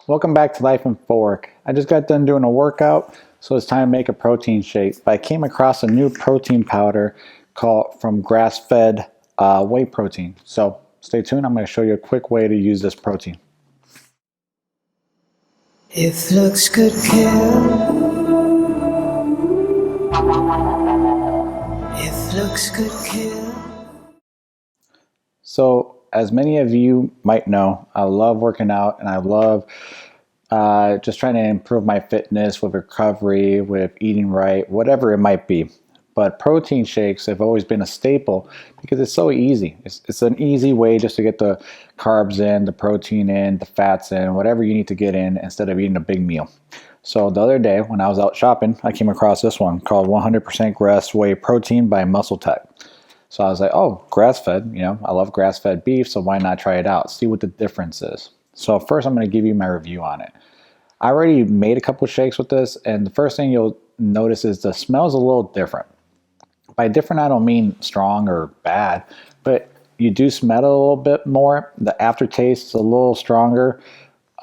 Welcome back to Life and Fork. I just got done doing a workout, so it's time to make a protein shake. But I came across a new protein powder called from grass-fed whey protein. So stay tuned. I'm going to show you a quick way to use this protein. If looks could kill, if looks could kill. So as many of you might know, I love working out and I love just trying to improve my fitness with recovery, with eating right, whatever it might be. But protein shakes have always been a staple because it's so easy. It's an easy way just to get the carbs in, the protein in, the fats in, whatever you need to get in instead of eating a big meal. So the other day when I was out shopping, I came across this one called 100% Grass Whey Protein by Muscle Tech. So I was like, oh, grass-fed, I love grass-fed beef, so why not try it out, see what the difference is. So first I'm going to give you my review on it. I already made a couple shakes with this, and the first thing you'll notice is the smell's a little different. By different, I don't mean strong or bad, but you do smell it a little bit more. The aftertaste is a little stronger.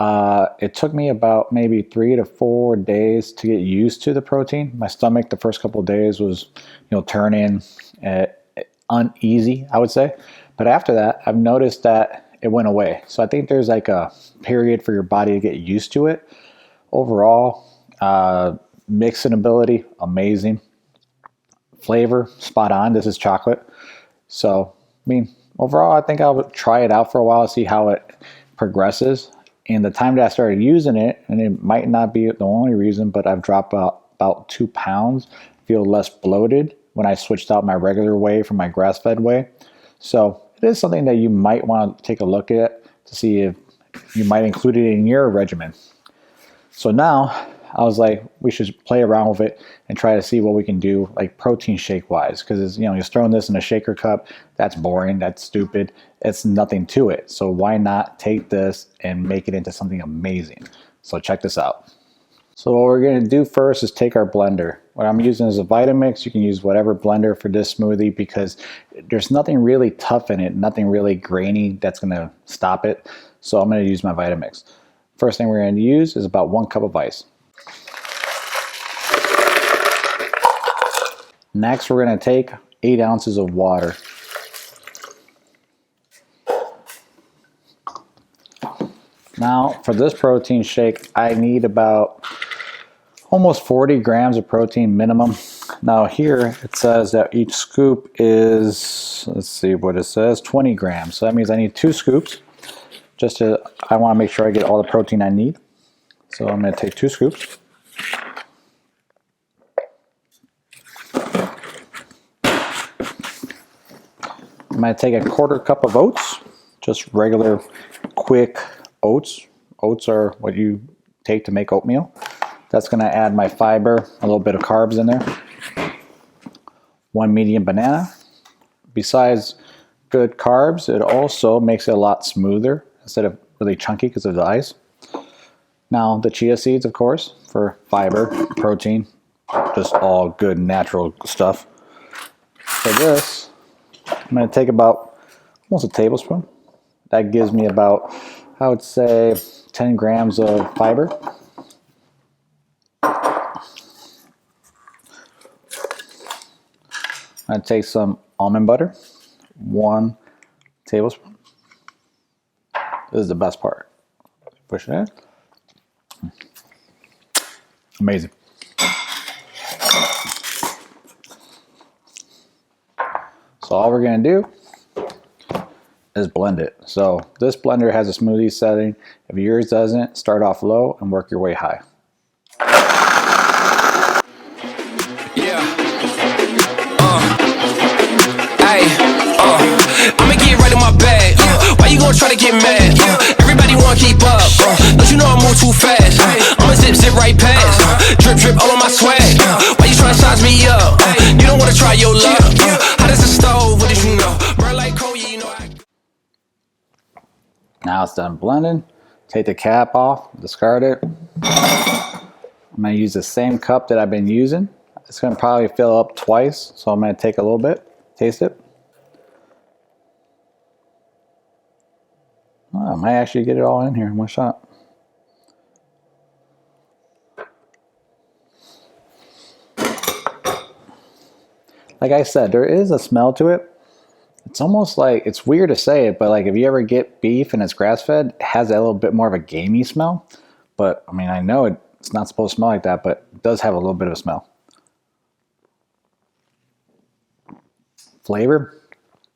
It took me about maybe 3 to 4 days to get used to the protein. My stomach the first couple of days was, turning uneasy, I would say. But after that, I've noticed that it went away. So I think there's like a period for your body to get used to it. Overall, mixing ability, amazing. Flavor, spot on. This is chocolate. So, overall, I think I'll try it out for a while, see how it progresses. And the time that I started using it, and it might not be the only reason, but I've dropped about 2 pounds, feel less bloated when I switched out my regular whey from my grass-fed whey. So it is something that you might want to take a look at to see if you might include it in your regimen. So now I was like, we should play around with it and try to see what we can do, like protein shake wise, because you're throwing this in a shaker cup. That's boring. That's stupid. It's nothing to it. So why not take this and make it into something amazing? So check this out. So what we're going to do first is take our blender. What I'm using is a Vitamix. You can use whatever blender for this smoothie because there's nothing really tough in it, nothing really grainy that's going to stop it. So I'm going to use my Vitamix. First thing we're going to use is about 1 cup of ice. Next, we're going to take 8 ounces of water. Now, for this protein shake, I need about almost 40 grams of protein minimum. Now here it says that each scoop is, let's see what it says, 20 grams. So that means I need 2 scoops. I want to make sure I get all the protein I need. So I'm going to take 2 scoops. I'm going to take a 1/4 cup of oats, just regular quick oats. Oats are what you take to make oatmeal. That's going to add my fiber, a little bit of carbs in there. 1 medium banana. Besides good carbs, it also makes it a lot smoother instead of really chunky because of the ice. Now the chia seeds, of course, for fiber, protein, just all good natural stuff. For this, I'm going to take about almost a tablespoon. That gives me about, I would say, 10 grams of fiber. I'm going to take some almond butter, 1 tablespoon. This is the best part. Push it in. Amazing. So all we're going to do is blend it. So this blender has a smoothie setting. If yours doesn't, start off low and work your way high. I'ma get right in my bag. Why you gonna try to get mad? Everybody wanna keep up. Don't you know I move too fast? I'ma zip right past. Drip all on my swag. Why you trying to size me up? You don't wanna try your luck. How does it stove? What did you know? Burn like coal, yeah, you know I. Now it's done blending. Take the cap off, discard it. I'm going to use the same cup that I've been using. It's going to probably fill up twice, so I'm going to take a little bit, taste it. Oh, I might actually get it all in here in one shot. Like I said, there is a smell to it. It's almost like, it's weird to say it, but like if you ever get beef and it's grass-fed, it has that little bit more of a gamey smell. But I mean, I know it's not supposed to smell like that, but it does have a little bit of a smell. Flavor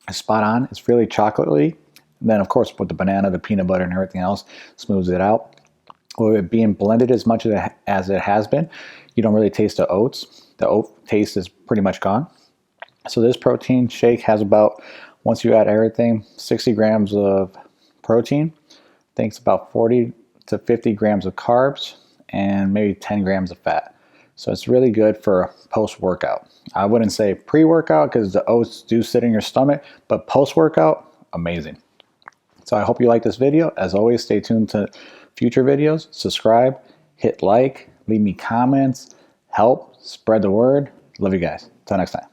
is spot on. It's really chocolatey. And then of course with the banana, the peanut butter and everything else smooths it out. With it being blended as much as it has been, you don't really taste the oats. The oat taste is pretty much gone. So this protein shake has about, once you add everything, 60 grams of protein. I think it's about 40 to 50 grams of carbs and maybe 10 grams of fat. So it's really good for post-workout. I wouldn't say pre-workout because the oats do sit in your stomach, but post-workout, amazing. So I hope you like this video. As always, stay tuned to future videos. Subscribe, hit like, leave me comments, help spread the word. Love you guys. Till next time.